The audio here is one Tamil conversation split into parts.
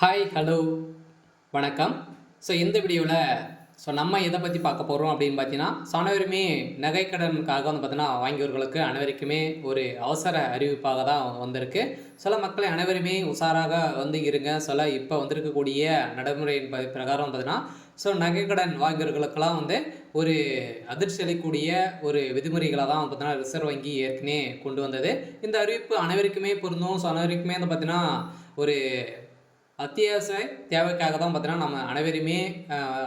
ஹாய், ஹலோ, வணக்கம். இந்த வீடியோவில் நம்ம எதை பற்றி பார்க்க போகிறோம் அப்படின்னு பார்த்தீங்கன்னா, அனைவருமே நகைக்கடனுக்காக பார்த்தீங்கன்னா வாங்கியவர்களுக்கு அனைவருக்குமே ஒரு அவசர அறிவிப்பாக தான் வந்திருக்கு. சில மக்களை அனைவருமே உஷாராக இருங்க. இப்போ வந்திருக்கக்கூடிய நடைமுறையின் பிரகாரம் பார்த்தீங்கன்னா, நகைக்கடன் வாங்கியவர்களுக்கெல்லாம் ஒரு அதிர்ச்சி அளிக்கக்கூடிய ஒரு விதிமுறைகளை தான் பார்த்தீங்கன்னா ரிசர்வ் வங்கி ஏற்கனவே கொண்டு வந்தது. இந்த அறிவிப்பு அனைவருக்குமே பொருந்தும். அனைவருக்குமே பார்த்தீங்கன்னா ஒரு அத்தியாவசிய தேவைக்காக தான் பார்த்தீங்கன்னா, நம்ம அனைவருமே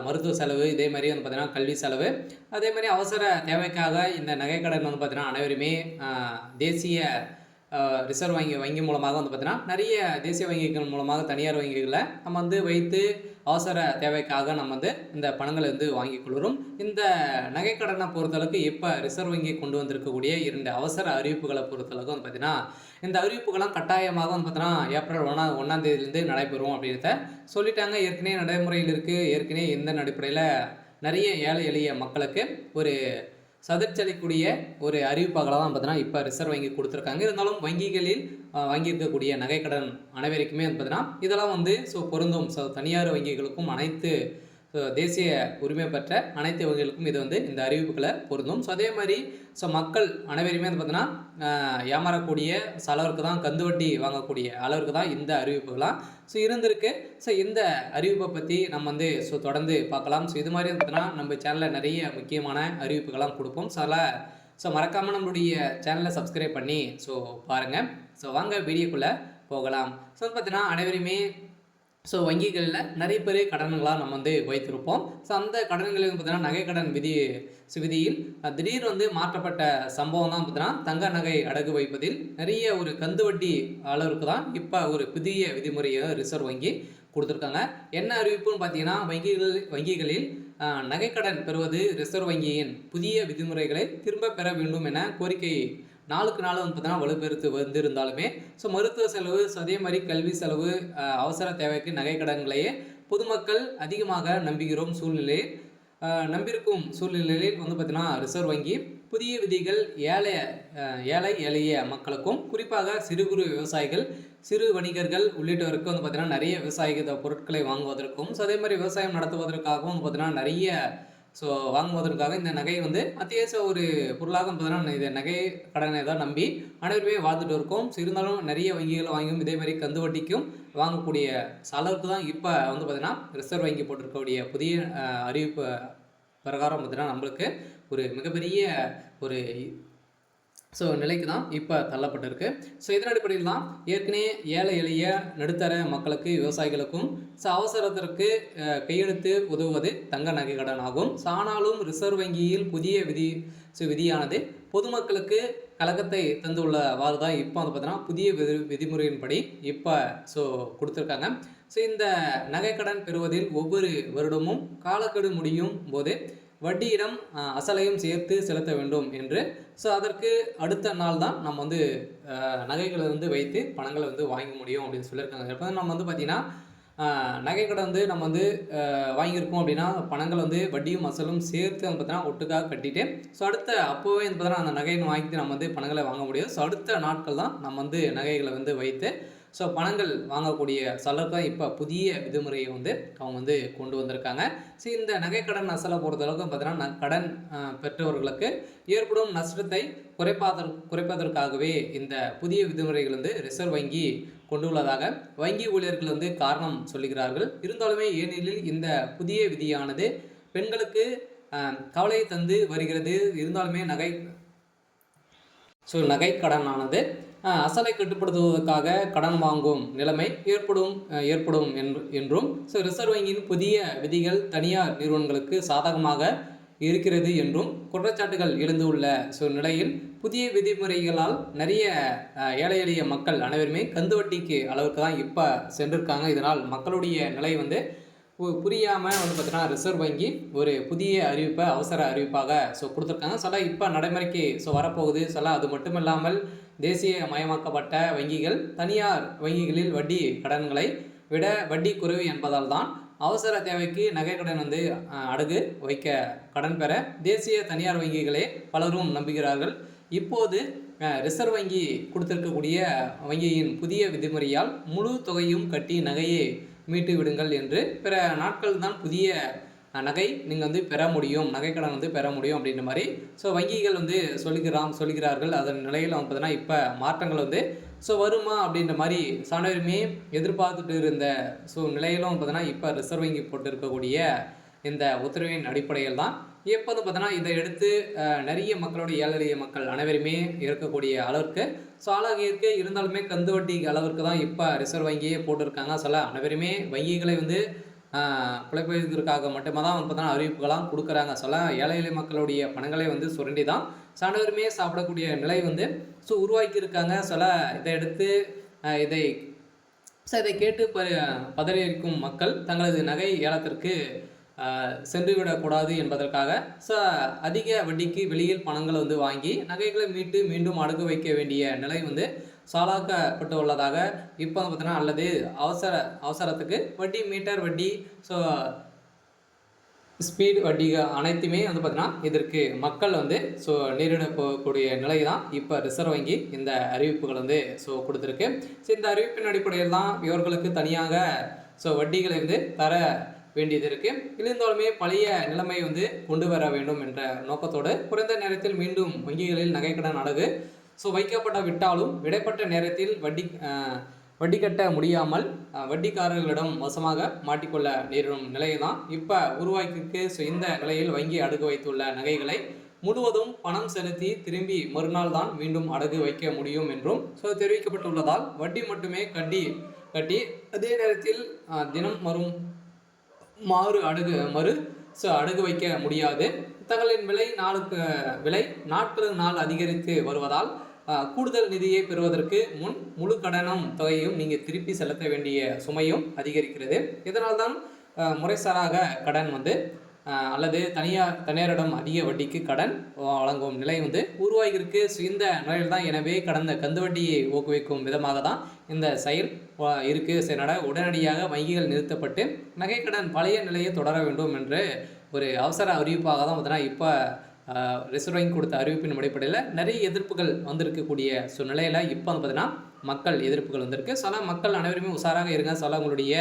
மருத்துவ செலவு, இதே மாரி பார்த்தீங்கன்னா கல்வி செலவு, அதே மாரி அவசர தேவைக்காக இந்த நகைக்கடன் பார்த்தீங்கன்னா, அனைவருமே தேசிய ரிசர்வ் வங்கி மூலமாக பார்த்தீங்கன்னா, நிறைய தேசிய வங்கிகள் மூலமாக தனியார் வங்கிகளை நம்ம வைத்து அவசர தேவைக்காக நம்ம இந்த பணங்களை வாங்கிக் கொள்கிறோம். இந்த நகைக்கடனை பொறுத்தளவுக்கு இப்போ ரிசர்வ் வங்கி கொண்டு வந்திருக்கக்கூடிய 2 அவசர அறிவிப்புகளை பொறுத்தளவுக்கு பார்த்தீங்கன்னா, இந்த அறிவிப்புகள்லாம் கட்டாயமாக பார்த்தீங்கன்னா ஏப்ரல் 1ஆம் தேதியிலேருந்து நடைபெறும் அப்படின்றத சொல்லிட்டாங்க. ஏற்கனவே நடைமுறையில் இருக்குது. ஏற்கனவே இந்த அடிப்படையில் நிறைய ஏழை எளிய மக்களுக்கு ஒரு சதிர்ச்சளிக்கூடிய ஒரு அறிவிப்பாக தான் பார்த்தீங்கன்னா இப்போ ரிசர்வ் வங்கி கொடுத்துருக்காங்க. இருந்தாலும் வங்கிகளில் வாங்கியிருக்கக்கூடிய நகைக்கடன் அனைவருக்குமே பார்த்தீங்கன்னா இதெல்லாம் பொருந்தும். தனியார் வங்கிகளுக்கும் அனைத்து தேசிய உரிமை பெற்ற அனைத்து வகைகளுக்கும் இது இந்த அறிவிப்புகளை பொருந்தும். அதே மாதிரி மக்கள் அனைவருமே பார்த்தீங்கன்னா ஏமாறக்கூடிய அளவிற்கு தான் கந்து வட்டி வாங்கக்கூடிய அளவிற்கு தான் இந்த அறிவிப்புகளாம் இருந்திருக்கு. இந்த அறிவிப்பை பற்றி நம்ம தொடர்ந்து பார்க்கலாம். இது மாதிரி பார்த்தீங்கன்னா நம்ம சேனலில் நிறைய முக்கியமான அறிவிப்புகள்லாம் கொடுப்போம். மறக்காமல் நம்மளுடைய சேனலை சப்ஸ்கிரைப் பண்ணி பாருங்கள். வாங்க வீடியோக்குள்ளே போகலாம். பார்த்தீங்கன்னா அனைவருமே வங்கிகளில் நிறைய பேர் கடன்களாக நம்ம வைத்திருப்போம். அந்த கடன்களுக்கு பார்த்தீங்கன்னா நகைக்கடன் விதியில் திடீர்னு மாற்றப்பட்ட சம்பவம் தான் பார்த்தீங்கன்னா தங்க நகை அடகு வைப்பதில் நிறைய ஒரு கந்து வட்டி அளவுக்கு தான் இப்போ ஒரு புதிய விதிமுறையை ரிசர்வ் வங்கி கொடுத்துருக்காங்க. என்ன அறிவிப்புன்னு பார்த்தீங்கன்னா, வங்கிகளில் நகைக்கடன் பெறுவது ரிசர்வ் வங்கியின் புதிய விதிமுறைகளை திரும்ப பெற வேண்டும் என கோரிக்கை நாளுக்கு நாள் பார்த்தீங்கன்னா வலுப்பெருத்து வந்திருந்தாலுமே மருத்துவ செலவு, அதே மாதிரி கல்வி செலவு, அவசர தேவைக்கு நகைக்கடன்களையே பொதுமக்கள் அதிகமாக நம்பியிருக்கும் சூழ்நிலையில் பார்த்தீங்கன்னா ரிசர்வ் வங்கி புதிய விதிகள் ஏழை எளிய மக்களுக்கும், குறிப்பாக சிறு குறு விவசாயிகள், சிறு வணிகர்கள் உள்ளிட்டவருக்கு பார்த்தீங்கன்னா நிறைய விவசாய பொருட்களை வாங்குவதற்கும், அதே மாதிரி விவசாயம் நடத்துவதற்காகவும் பார்த்தீங்கன்னா நிறைய வாங்குவதற்காக இந்த நகை அத்தியாவசிய ஒரு பொருளாக பார்த்தீங்கன்னா இந்த நகை கடனை தான் நம்பி அனைவருமே வாழ்ந்துட்டு இருக்கோம். இருந்தாலும் நிறைய வங்கிகள் வாங்கியும் இதே மாதிரி கந்து வட்டிக்கும் வாங்கக்கூடிய அளவுக்கு தான் இப்போ பார்த்தீங்கன்னா ரிசர்வ் வங்கி போட்டிருக்கக்கூடிய புதிய அறிவிப்பு பிரகாரம் பார்த்தீங்கன்னா நம்மளுக்கு ஒரு மிகப்பெரிய ஒரு நிலைக்கு தான் இப்போ தள்ளப்பட்டிருக்கு. இதன் அடிப்படையில் தான் ஏற்கனவே ஏழை எளிய நடுத்தர மக்களுக்கு, விவசாயிகளுக்கும் அவசரத்திற்கு கையெழுத்து உதவுவது தங்க நகை கடன் ஆகும். ஆனாலும் ரிசர்வ் வங்கியில் புதிய விதியானது பொதுமக்களுக்கு கலக்கத்தை தந்துள்ளவாறு தான் இப்போ பார்த்தீங்கன்னா புதிய விதிமுறையின்படி இப்போ கொடுத்துருக்காங்க. இந்த நகைக்கடன் பெறுவதில் ஒவ்வொரு வருடமும் காலக்கெடு முடியும் போது வட்டியிடம் அசலையும் சேர்த்து செலுத்த வேண்டும் என்று அதற்கு அடுத்த நாள் தான் நம்ம நகைகளை வைத்து பணங்களை வாங்க முடியும் அப்படின்னு சொல்லியிருக்காங்க. இப்போ நம்ம பார்த்திங்கன்னா நகைக்கடன் நம்ம வாங்கியிருக்கோம் அப்படின்னா பணங்கள் வட்டியும் அசலும் சேர்த்து பார்த்தீங்கன்னா ஒட்டுக்காக கட்டிட்டு அடுத்த அப்போவே பார்த்தீங்கன்னா அந்த நகையை வாங்கிட்டு நம்ம பணங்களை வாங்க முடியும். அடுத்த நாட்கள் தான் நம்ம நகைகளை வைத்து பணங்கள் வாங்கக்கூடிய தான் இப்போ புதிய விதிமுறையை அவங்க கொண்டு வந்திருக்காங்க. இந்த நகைக்கடன் அசலை பொறுத்தளவுக்கு பார்த்தீங்கன்னா கடன் பெற்றவர்களுக்கு ஏற்படும் நஷ்டத்தை குறைப்பதற்காகவே இந்த புதிய விதிமுறைகள் ரிசர்வ் வங்கி கொண்டுள்ளதாக வங்கி ஊழியர்கள் காரணம் சொல்லுகிறார்கள். இருந்தாலுமே ஏனெனில் இந்த புதிய விதியானது பெண்களுக்கு கவலையை தந்து வருகிறது. இருந்தாலுமே நகை கடனானது அசலை கட்டுப்படுத்துவதற்காக கடன் வாங்கும் நிலைமை ஏற்படும் என்றும் ரிசர்வ் வங்கியின் புதிய விதிகள் தனியார் நிறுவனங்களுக்கு சாதகமாக இருக்கிறது என்றும் குற்றச்சாட்டுகள் எழுந்துள்ள நிலையில் புதிய விதிமுறைகளால் நிறைய ஏழை எளிய மக்கள் அனைவருமே கந்து வட்டிக்கு அளவுக்கு தான் இப்போ சென்றிருக்காங்க. இதனால் மக்களுடைய நிலை புரியாமல் பார்த்தீங்கன்னா ரிசர்வ் வங்கி ஒரு புதிய அறிவிப்பை அவசர அறிவிப்பாக கொடுத்துருக்காங்க. இப்போ நடைமுறைக்கு வரப்போகுது. அது மட்டும் இல்லாமல் தேசியமயமாக்கப்பட்ட வங்கிகள் தனியார் வங்கிகளில் வட்டி கடன்களை விட வட்டி குறைவு என்பதால் தான் அவசர தேவைக்கு நகைக்கடன் அடகு வைக்க கடன் பெற தேசிய தனியார் வங்கிகளே பலரும் நம்புகிறார்கள். இப்போது ரிசர்வ் வங்கி கொடுத்திருக்கக்கூடிய வங்கியின் புதிய விதிமுறையால் முழு தொகையும் கட்டி நகையை மீட்டு விடுங்கள் என்று பிற நாட்கள் தான் புதிய நகை நீங்கள் வந்து பெற முடியும், நகைக்கடன் வந்து பெற முடியும் அப்படின்ற மாதிரி ஸோ வங்கிகள் வந்து சொல்கிறார்கள். அதன் நிலையில் வந்து பார்த்தீங்கன்னா இப்போ மாற்றங்கள் வந்து ஸோ வருமா அப்படின்ற மாதிரி அனைவருமே எதிர்பார்த்துட்டு இருந்த ஸோ நிலையிலும் பார்த்தீங்கன்னா இப்போ ரிசர்வ் வங்கி போட்டு இருக்கக்கூடிய இந்த உத்தரவின் அடிப்படையில் தான் இப்போ வந்து பார்த்தீங்கன்னா இதை எடுத்து நிறைய மக்களுடைய ஏழை மக்கள் அனைவருமே இருக்கக்கூடிய அளவிற்கு ஸோ ஆளாகியிருக்கு. இருந்தாலுமே கந்து வட்டி அளவிற்கு தான் இப்போ ரிசர்வ் வங்கியே போட்டிருக்காங்க. சில அனைவருமே வங்கிகளை வந்து பிழைப்பதற்காக மட்டுமே தான் வந்து பார்த்தீங்கன்னா அறிவிப்புகளாம் கொடுக்குறாங்க. சில ஏழை எளிய மக்களுடைய பணங்களை வந்து சுரண்டி தான் அனைவருமே சாப்பிடக்கூடிய நிலை வந்து ஸோ உருவாக்கியிருக்காங்க. சில இதை எடுத்து இதை இதை கேட்டு பதறியிருக்கும் மக்கள் தங்களது நகை ஏலத்திற்கு சென்றுவிடக்கூடாது என்பதற்காக அதிக வட்டிக்கு வெளியில் பணங்களை வந்து வாங்கி நகைகளை மீட்டு மீண்டும் அடகு வைக்க வேண்டிய நிலை வந்து சாலாக்கப்பட்டு உள்ளதாக இப்போ பார்த்தீங்கன்னா அல்லது அவசரத்துக்கு வட்டி மீட்டர் வட்டி ஸோ ஸ்பீட் வட்டி அனைத்துமே வந்து பார்த்தீங்கன்னா இதற்கு மக்கள் வந்து ஸோ நேரிட போகக்கூடிய நிலை தான் இப்போ ரிசர்வ் வங்கி இந்த அறிவிப்புகள் வந்து ஸோ கொடுத்துருக்கு. ஸோ இந்த அறிவிப்பின் அடிப்படையில் தான் இவர்களுக்கு தனியாக ஸோ வட்டிகளை வந்து தர வேண்டியது இருக்குது. இருந்தாலுமே பழைய நிலைமை வந்து கொண்டு வர வேண்டும் என்ற நோக்கத்தோடு குறைந்த நேரத்தில் மீண்டும் வங்கிகளில் நகைக்கடன் அடகு ஸோ வைக்கப்பட விட்டாலும் இடைப்பட்ட நேரத்தில் வட்டி கட்ட முடியாமல் வட்டிக்காரர்களிடம் மோசமாக மாட்டிக்கொள்ள நேரிடும் நிலையை தான் இப்போ உருவாக்கியிருக்கு. ஸோ இந்த நிலையில் வங்கி அடகு வைத்துள்ள நகைகளை முழுவதும் பணம் செலுத்தி திரும்பி மறுநாள் தான் மீண்டும் அடகு வைக்க முடியும் என்றும் ஸோ தெரிவிக்கப்பட்டுள்ளதால் வட்டி மட்டுமே கட்டி அதே நேரத்தில் தினம் அடகு வைக்க முடியாது. தங்களின் விலை நாட்களுக்கு நாள் அதிகரித்து வருவதால் கூடுதல் நிதியை பெறுவதற்கு முழு கடனும் தொகையும் நீங்கள் திருப்பி செலுத்த வேண்டிய சுமையும் அதிகரிக்கிறது. இதனால் தான் முறைசாராக கடன் வந்து அல்லது தனியாரிடம் அதிக வட்டிக்கு கடன் வழங்கும் நிலை வந்து உருவாகியிருக்கு. ஸோ இந்த நிலையில் தான் எனவே கடந்த கந்து வட்டியை ஊக்குவிக்கும் விதமாக தான் இந்த செயல் இருக்குது. சரி, உடனடியாக வங்கிகள் நிறுத்தப்பட்டு நகைக்கடன் பழைய நிலையை தொடர வேண்டும் என்று ஒரு அவசர அறிவிப்பாக தான் பார்த்தீங்கன்னா இப்போ ரிசர்வ் வங்கி கொடுத்த அறிவிப்பின் அடிப்படையில் நிறைய எதிர்ப்புகள் வந்திருக்கக்கூடிய நிலையில் இப்போ வந்து பார்த்தீங்கன்னா மக்கள் எதிர்ப்புகள் வந்திருக்கு. சில மக்கள் அனைவருமே உஷாராக இருங்க. சில உங்களுடைய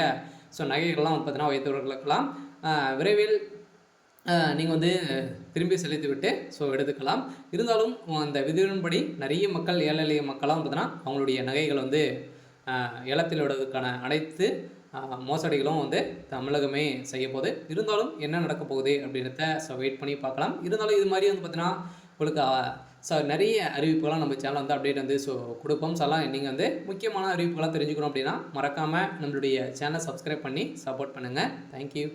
நகைகள்லாம் வந்து பார்த்தீங்கன்னா வைத்தவர்களுக்கெல்லாம் விரைவில் நீங்கள் வந்து திரும்பி செலுத்தி விட்டு எடுத்துக்கலாம். இருந்தாலும் அந்த விதியின்படி நிறைய மக்கள் ஏழை எளிய மக்களாக பார்த்தீங்கன்னா அவங்களுடைய நகைகள் வந்து ஏலத்தில் விடுவதற்கான அனைத்து மோசடிகளும் வந்து தமிழகமே செய்ய போகுது. இருந்தாலும் என்ன நடக்க போகுது அப்படின்றத வெயிட் பண்ணி பார்க்கலாம். இருந்தாலும் இது மாதிரி வந்து பார்த்தீங்கன்னா உங்களுக்கு நிறைய அறிவிப்புகள்லாம் நம்ம சேனல் வந்து அப்டேட் வந்து கொடுப்போம். நீங்கள் வந்து முக்கியமான அறிவிப்புகளாக தெரிஞ்சுக்கணும் அப்படின்னா மறக்காமல் நம்மளுடைய சேனலை சப்ஸ்கிரைப் பண்ணி சப்போர்ட் பண்ணுங்கள். தேங்க்யூ.